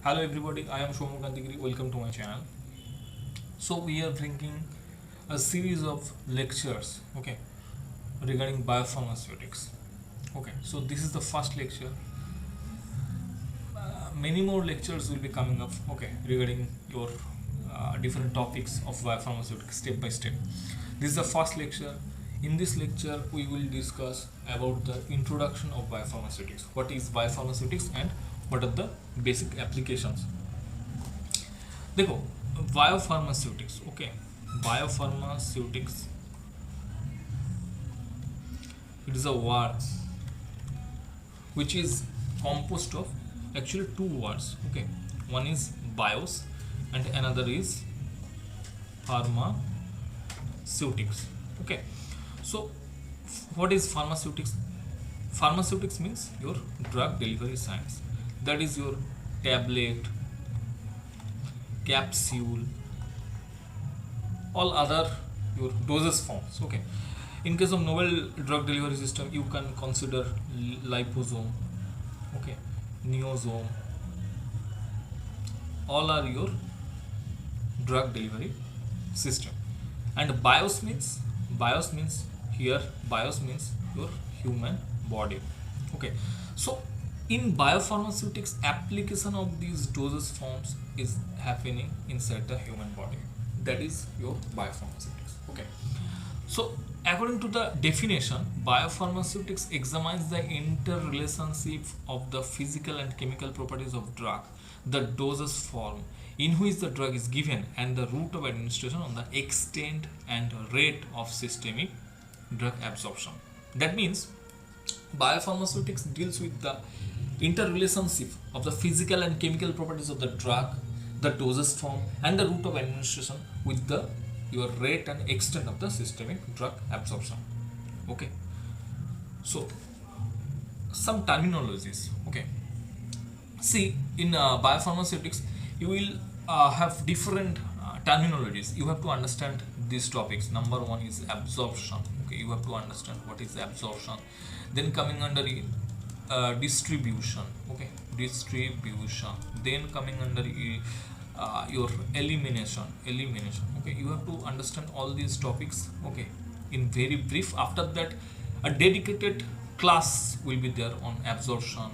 Hello everybody, I am Shomu Kandigiri. Welcome to my channel. So we are bringing a series of lectures, okay, regarding biopharmaceutics. Okay, so this is the first lecture. Many more lectures will be coming up, okay, regarding your different topics of biopharmaceutics step by step. This is the first lecture. In this lecture, we will discuss about the introduction of biopharmaceutics. What is biopharmaceutics and what are the basic applications. देखो biopharmaceutics okay biopharmaceutics it is a word which is composed of actually two words, okay, one is bios and another is pharmaceutics, okay. So what is pharmaceutics? Pharmaceutics means your drug delivery science, that is your tablet, capsule, all other your doses forms, okay. In case of novel drug delivery system, you can consider liposome, okay, neosome, all are your drug delivery system. And bios means here bios means your human body, okay. So in biopharmaceutics, application of these doses forms is happening inside the human body, that is your biopharmaceutics, okay. So according to the definition, biopharmaceutics examines the interrelationship of the physical and chemical properties of drug, the doses form in which the drug is given, and the route of administration on the extent and rate of systemic drug absorption. That means biopharmaceutics deals with the interrelationship of the physical and chemical properties of the drug, the doses form, and the route of administration with the your rate and extent of the systemic drug absorption, okay. So some terminologies, okay. See, in biopharmaceutics, you will have different terminologies. You have to understand these topics. Number one is absorption, okay. You have to understand what is absorption. Then coming under distribution, okay, distribution. Then coming under your elimination, okay. You have to understand all these topics, okay, in very brief. After that, a dedicated class will be there on absorption,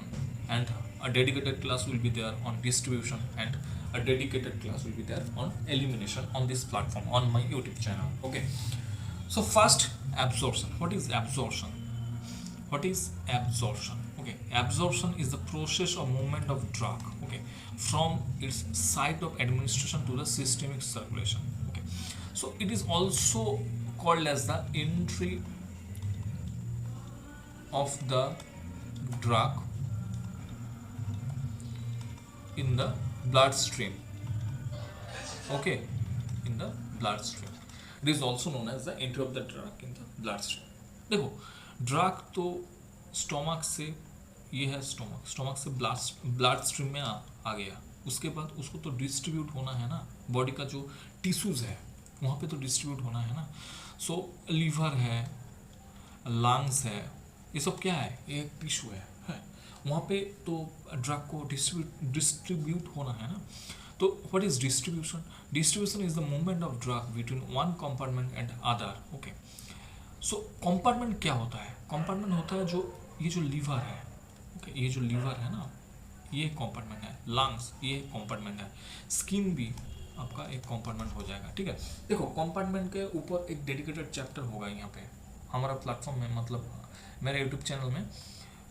and a dedicated class will be there on distribution, and a dedicated class will be there on elimination on this platform, on my YouTube channel, okay. So first, absorption. What is absorption? What is absorption? Okay, absorption is the process or movement of drug, okay, from its site of administration to the systemic circulation, okay. So it is also called as the entry of the drug in the bloodstream, okay, in the bloodstream. It is also known as the entry of the drug in the bloodstream. देखो drug तो stomach से, ये है stomach से blood stream में आ गया, उसके बाद उसको तो डिस्ट्रीब्यूट होना है ना, बॉडी का जो टिश्यूज है वहाँ पे तो डिस्ट्रीब्यूट होना है ना. सो लीवर है, लंग्स है, ये सब क्या है, ये एक टिश्यू है वहाँ पे तो ड्रग को डिस्ट्रीब्यूट होना है ना. तो what is distribution? Distribution is the movement of drug between one compartment and other, okay. So compartment क्या होता है? कंपार्टमेंट होता है जो ये जो लीवर है, ओके, ये जो लीवर है ना, ये कंपार्टमेंट है. लंग्स ये कंपार्टमेंट है. स्किन भी आपका एक कंपार्टमेंट हो जाएगा, ठीक है. देखो कंपार्टमेंट के ऊपर एक डेडिकेटेड चैप्टर होगा यहाँ पे हमारा प्लेटफॉर्म में, मतलब मेरे यूट्यूब चैनल में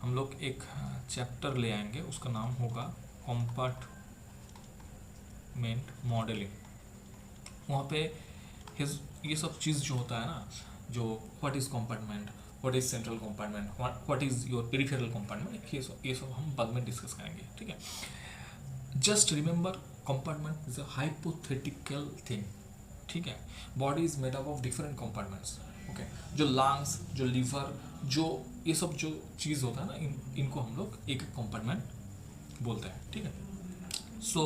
हम लोग एक चैप्टर ले आएंगे, उसका नाम होगा कंपार्टमेंट मॉडलिंग. वहाँ पे ये सब चीज़ जो होता है ना, जो what is compartment, what is central compartment, what is your peripheral compartment, ये सब हम बाद में डिस्कस करेंगे, ठीक है. Just remember compartment is a hypothetical thing, ठीक है. Body is made up of different compartments, okay. जो लंग्स, जो लीवर, जो ये सब जो चीज़ होता है ना, इनको हम लोग एक कंपार्टमेंट बोलते हैं, ठीक है. So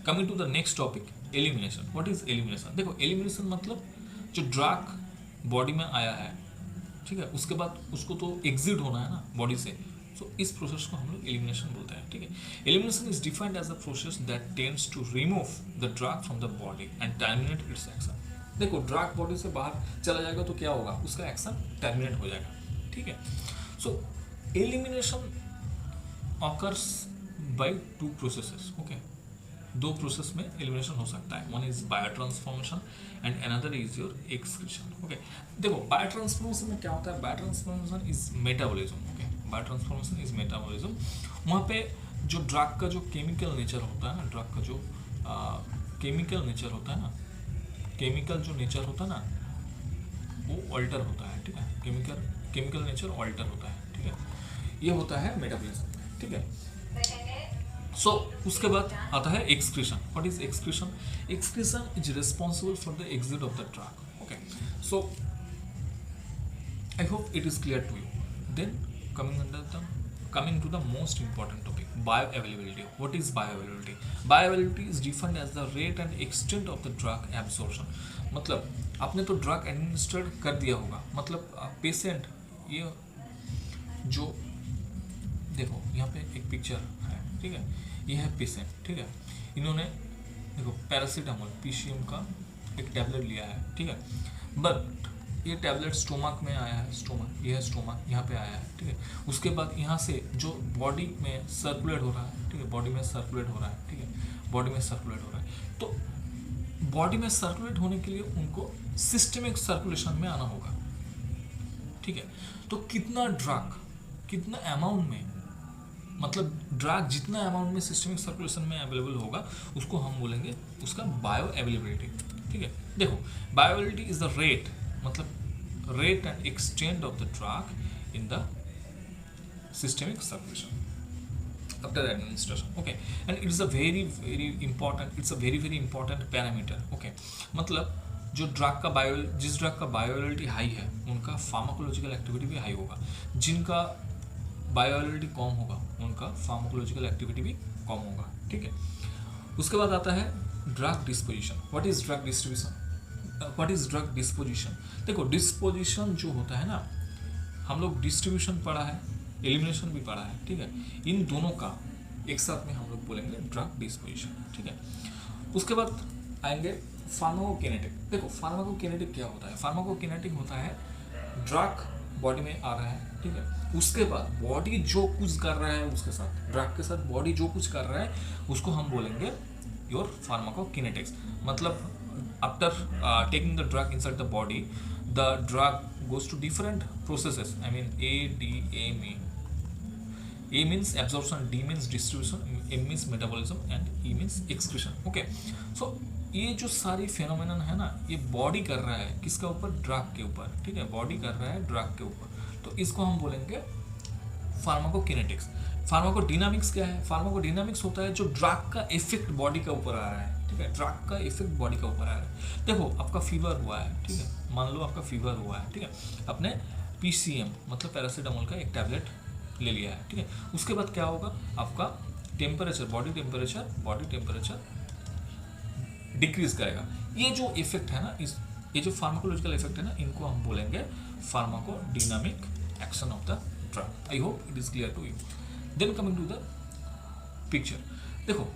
coming to the next topic, elimination. What is elimination? देखो एलिमिनेशन मतलब जो ड्रग बॉडी में आया है, ठीक है, उसके बाद उसको तो एग्जिट होना है ना बॉडी से, सो इस प्रोसेस को हम लोग एलिमिनेशन बोलते हैं, ठीक है। Elimination is defined as a process that tends to remove the drug from the body and terminate its action. देखो ड्रग बॉडी से बाहर चला जाएगा तो क्या होगा, उसका एक्शन टर्मिनेट हो जाएगा, ठीक है। So elimination occurs by two processes, okay. दो प्रोसेस में एलिमिनेशन हो सकता है, one is biotransformation and another is your excretion, okay. देखो बायोट्रांसफॉर्मेशन में क्या होता है, biotransformation is metabolism, okay. Biotransformation is metabolism. वहाँ पे जो ड्रग का जो केमिकल नेचर होता है ना, ड्रग का जो केमिकल नेचर होता है ना, केमिकल जो नेचर होता है ना वो ऑल्टर होता है, ठीक है। केमिकल नेचर ऑल्टर होता है, ठीक है। ये होता है मेटाबॉलिज्म, ठीक है। सो उसके बाद आता है excretion. What is excretion? Excretion is responsible for the exit of the drug, okay. So I hope it is clear to you. Then coming to the most important topic, bioavailability. What is bioavailability? Bioavailability is defined as the rate and extent of the drug absorption. मतलब आपने तो drug administrate कर दिया होगा, मतलब patient, ये जो देखो यहाँ पे एक पिक्चर है, ठीक है। ये है पेशेंट, ठीक है। इन्होंने देखो पैरासीटामोल पीसीएम का एक टैबलेट लिया है, ठीक है। बट ये टैबलेट स्टोमक में आया है, स्टोमक, ये है स्टोमक, यहाँ पे आया है, ठीक है। उसके बाद यहाँ से जो बॉडी में सर्कुलेट हो रहा है, ठीक है, बॉडी में सर्कुलेट हो रहा है, ठीक है, बॉडी में सर्कुलेट हो रहा है। तो बॉडी में सर्कुलेट होने के लिए उनको सिस्टमिक सर्कुलेशन में आना होगा, ठीक है। तो कितना ड्रग, कितना अमाउंट में, मतलब ड्रग जितना अमाउंट में सिस्टमिक सर्कुलेशन में अवेलेबल होगा उसको हम बोलेंगे उसका बायो अवेलेबिलिटी, ठीक है। देखो बायोअवेलेबिलिटी इज द रेट, मतलब rate and extent of the drug in the systemic circulation after administration, okay. And it's a very very important, it's a very very important parameter, okay. मतलब जो drug का जिस drug का bioavailability high है उनका pharmacological activity भी high होगा, जिनका बायोअवेलेबिलिटी कम होगा उनका फार्माकोलॉजिकल एक्टिविटी भी कम होगा, ठीक है। उसके बाद आता है drug disposition. What is drug distribution, what is drug disposition? देखो डिस्पोजिशन जो होता है ना, हम लोग डिस्ट्रीब्यूशन पढ़ा है, एलिमिनेशन भी पढ़ा है, ठीक है। इन दोनों का एक साथ में हम लोग बोलेंगे ड्रग डिस्पोजिशन, ठीक है। उसके बाद आएंगे फार्माकोकिनेटिक। देखो फार्माकोकिनेटिक क्या होता है? फार्माकोकिनेटिक होता है ड्रग बॉडी में आ रहा है, ठीक है। उसके बाद बॉडी जो कुछ कर रहा है उसके साथ, ड्रग के साथ बॉडी जो कुछ कर रहा है उसको हम बोलेंगे योर फार्माकोकिनेटिक्स। मतलब after taking the drug inside the body, the drug goes to different processes. I mean A means absorption, D means distribution, M means metabolism and E means excretion, okay. So ये जो सारी phenomenon है ना, ये body कर रहा है किसका ऊपर? ड्रग के ऊपर, ठीक है। बॉडी कर रहा है ड्रग के ऊपर, तो इसको हम बोलेंगे फार्माकोकिनेटिक्स। फार्माकोडायनामिक्स क्या है? फार्माकोडायनामिक्स होता है जो ड्रग का इफेक्ट बॉडी के ऊपर आ रहा है, ठीक है। ड्रग का इफेक्ट बॉडी का ऊपर आ रहा है। देखो आपका फीवर हुआ है, ठीक है, मान लो आपका फीवर हुआ है, ठीक है। आपने पीसीएम मतलब पैरासीटामोल का एक टैबलेट ले लिया है, ठीक है। उसके बाद क्या होगा? आपका टेम्परेचर, बॉडी टेम्परेचर डिक्रीज करेगा। ये जो इफेक्ट है ना, ये जो फार्माकोलॉजिकल इफेक्ट है ना, इनको हम बोलेंगे pharmacodynamic action of the drug. I hope it is clear to you. Then coming to the picture. देखो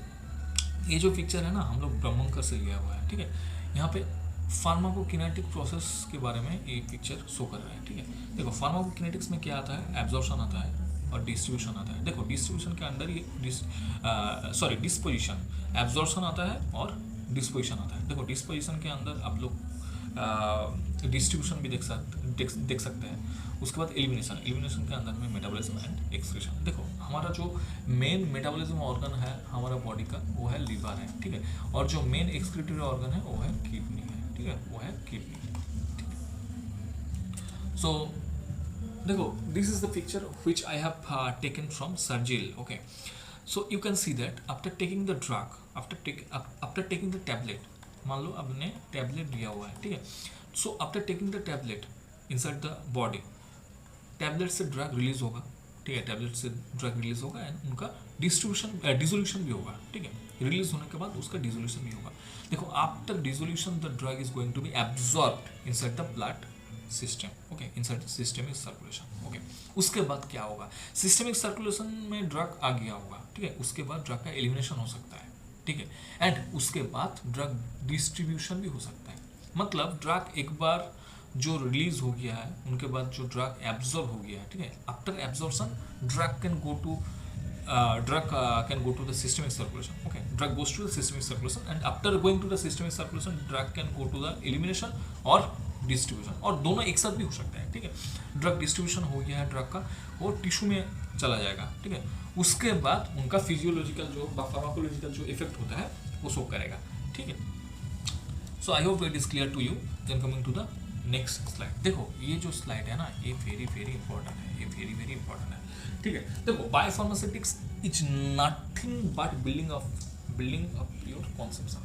ये जो पिक्चर है ना, हम लोग ब्रह्मंकर से लिया हुआ है, ठीक है। यहाँ पे फार्माकोकिनेटिक प्रोसेस के बारे में ये पिक्चर शो कर रहा है, ठीक है। देखो फार्माकोकिनेटिक्स में क्या आता है? एब्जॉर्प्शन आता है और डिस्ट्रीब्यूशन आता है। देखो डिस्ट्रीब्यूशन के अंदर ये डिस्पोजिशन, एब्जॉर्प्शन आता है और डिस्पोजिशन आता है। देखो डिस्पोजिशन के अंदर आप लोग डिस्ट्रीब्यूशन भी देख सकते हैं। उसके बाद एलिमिनेशन के अंदर में मेटाबॉलिज्म एंड एक्सक्रीशन। देखो हमारा जो मेन मेटाबॉलिज्म ऑर्गन है हमारा बॉडी का वो है लीवर है, ठीक है। और जो मेन एक्सक्रीटरी ऑर्गन है वो है किडनी है, ठीक है, वो है किडनी। सो देखो this is the picture which I have taken from सर्जिल, okay. So you can see that after taking the drug, after taking the tablet, मान लो आपने टैबलेट लिया हुआ है, ठीक है। So after taking the tablet inside the body, tablet से ड्रग रिलीज होगा, ठीक है। टैबलेट से ड्रग रिलीज होगा एंड उनका डिसोल्यूशन भी होगा, ठीक है। रिलीज होने के बाद उसका डिसोल्यूशन भी होगा। देखो after dissolution the drug is going to be absorbed inside the blood system, okay, inside the system is circulation, okay, उसके बाद क्या होगा, सिस्टमिक सर्कुलेशन में ड्रग आ गया होगा, ठीक है, उसके बाद ड्रग का एलिमिनेशन हो सकता है, ठीक है, एंड उसके बाद ड्रग डिस्ट्रीब्यूशन भी हो सकता है। मतलब ड्रग एक बार जो रिलीज हो गया है, उनके बाद जो ड्रग एब्जॉर्ब हो गया है, ठीक है, after absorption drug can go to can go to the systemic circulation. Okay, drug goes to the systemic circulation, and after going to the systemic circulation, drug can go to the elimination or distribution, और दोनों एक साथ भी हो सकता है, ठीक है। ड्रग डिस्ट्रीब्यूशन हो गया है ड्रग का, वो टिश्यू में चला जाएगा, ठीक है, उसके बाद उनका फिजियोलॉजिकल जो फार्माकोलॉजिकल जो इफेक्ट होता है वो शो करेगा, ठीक है। So I hope it is clear to you. Then coming to the next slide. देखो ये जो स्लाइड है ना, ये वेरी वेरी इंपॉर्टेंट है, ये वेरी वेरी इंपॉर्टेंट है, ठीक है। देखो biopharmaceutics is nothing but building up your conception.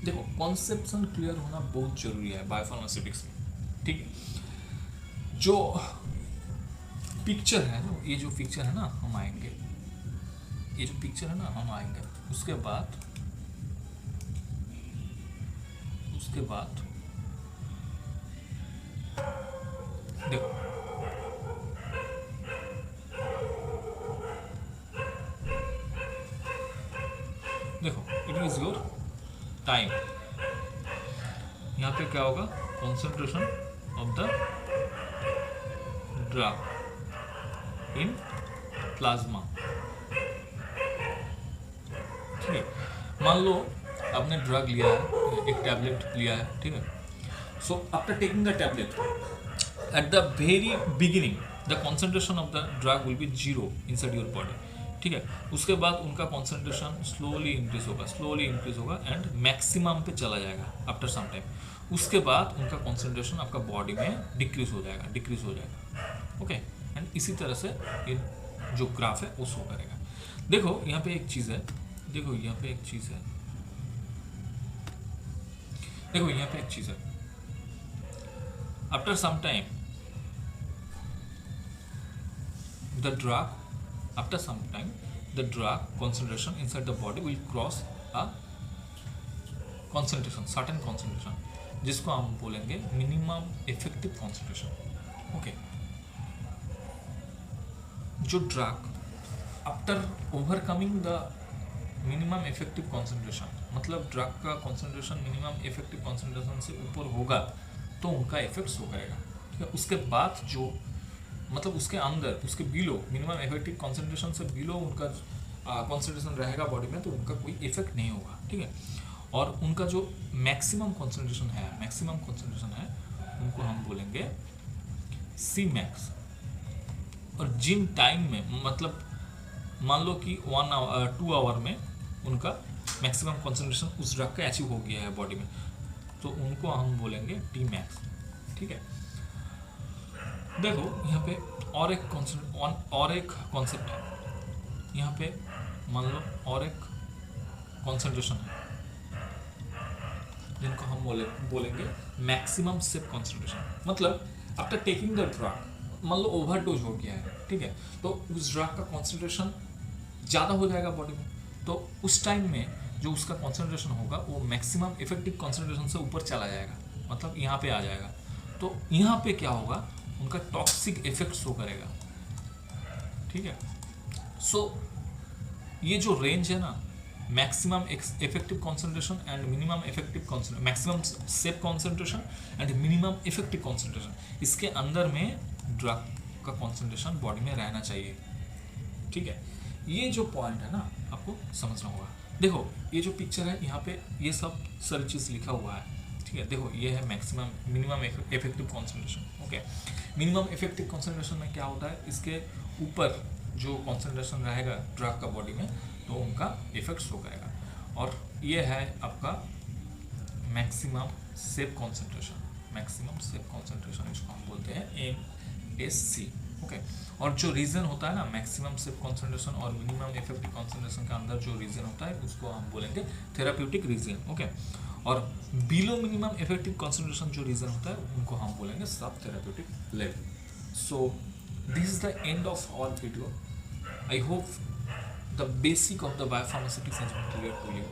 देखो कॉन्सेप्शन क्लियर होना बहुत जरूरी है बायोफार्मास्यूटिक्स में, ठीक है। जो पिक्चर है, ये जो पिक्चर है ना, हम आएंगे, ये जो पिक्चर है ना हम आएंगे, उसके बाद देखो इट इज योर टाइम। यहाँ पे क्या होगा, concentration of the drug in plasma, ठीक है। मान लो आपने ड्रग लिया है, एक टैबलेट लिया है, ठीक है। So after taking the tablet, at the very beginning the concentration of the drug will be 0 inside your body, ठीक है। उसके बाद उनका कॉन्सेंट्रेशन स्लोली इंक्रीज होगा एंड मैक्सिमम पे चला जाएगा आफ्टर सम टाइम। उसके बाद उनका कॉन्सेंट्रेशन आपका बॉडी में डिक्रीज हो जाएगा, ओके। एंड इसी तरह से ये जो ग्राफ है वो शो करेगा। देखो यहाँ पे एक चीज़ है, after some time the drug concentration inside the body will cross a certain concentration, जिसको हम बोलेंगे मिनिमम इफेक्टिव कॉन्सेंट्रेशन, ओके। जो drug after overcoming the minimum effective concentration, मतलब ड्रग का कॉन्सेंट्रेशन मिनिमम इफेक्टिव कॉन्सेंट्रेशन से ऊपर होगा तो उनका इफेक्ट शो करेगा, ठीक है। उसके बाद जो मतलब उसके अंदर, उसके बिलो, मिनिमम इफेक्टिव कॉन्सेंट्रेशन से बिलो उनका कॉन्सेंट्रेशन रहेगा बॉडी में, तो उनका कोई इफेक्ट नहीं होगा, ठीक है। और उनका जो मैक्सिमम कॉन्सेंट्रेशन है उनको हम बोलेंगे सी मैक्स। और जिन टाइम में, मतलब मान लो कि 2 आवर में उनका मैक्सिमम कॉन्सेंट्रेशन उस ड्रग का अचीव हो गया है बॉडी में, तो उनको हम बोलेंगे टी मैक्स, ठीक है। देखो यहाँ पे और एक कॉन्सेप्ट है, यहाँ पे मान लो और एक कॉन्सेंट्रेशन है जिनको हम बोलेंगे मैक्सिमम सेफ कॉन्सेंट्रेशन। मतलब आफ्टर टेकिंग द ड्रग, मान लो ओवरडोज हो गया है, ठीक है, तो उस ड्रग का कॉन्सेंट्रेशन ज़्यादा हो जाएगा बॉडी में, तो उस टाइम में जो उसका कॉन्सेंट्रेशन होगा वो मैक्सिमम इफेक्टिव कॉन्सेंट्रेशन से ऊपर चला जाएगा, मतलब यहाँ पे आ जाएगा। तो यहाँ पे क्या होगा, उनका टॉक्सिक इफेक्ट शो करेगा, ठीक है। सो ये जो रेंज है ना, maximum effective concentration and minimum effective concentration, maximum safe concentration and minimum effective concentration, इसके अंदर में ड्रग का कॉन्सेंट्रेशन बॉडी में रहना चाहिए, ठीक है। ये जो पॉइंट है ना आपको समझना होगा। देखो ये जो पिक्चर है, यहाँ पे ये सब सारी चीज़ लिखा हुआ है, ठीक है। देखो ये है maximum minimum effective concentration, okay. Minimum effective concentration में क्या होता है, इसके ऊपर जो कॉन्सेंट्रेशन रहेगा ड्रग का बॉडी में, तो उनका इफेक्ट शो करेगा। और ये है आपका मैक्सिमम सेफ कॉन्सेंट्रेशन, इसको हम बोलते हैं MSC, ओके। और जो रीजन होता है ना मैक्सिमम सेफ कॉन्सेंट्रेशन और मिनिमम इफेक्टिव कॉन्सेंट्रेशन के अंदर जो रीजन होता है उसको हम बोलेंगे थेराप्यूटिक रीजन, ओके। और बिलो मिनिमम इफेक्टिव कॉन्सेंट्रेशन जो रीजन होता है उनको हम बोलेंगे sub therapeutic level. So this is the end of our video. I hope the basic of the biopharmaceutics has been clear to you.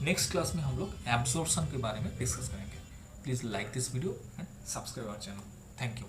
Next class में हम लोग एब्जॉर्प्शन के बारे में डिस्कस करेंगे। Please like this video and subscribe our channel. Thank you.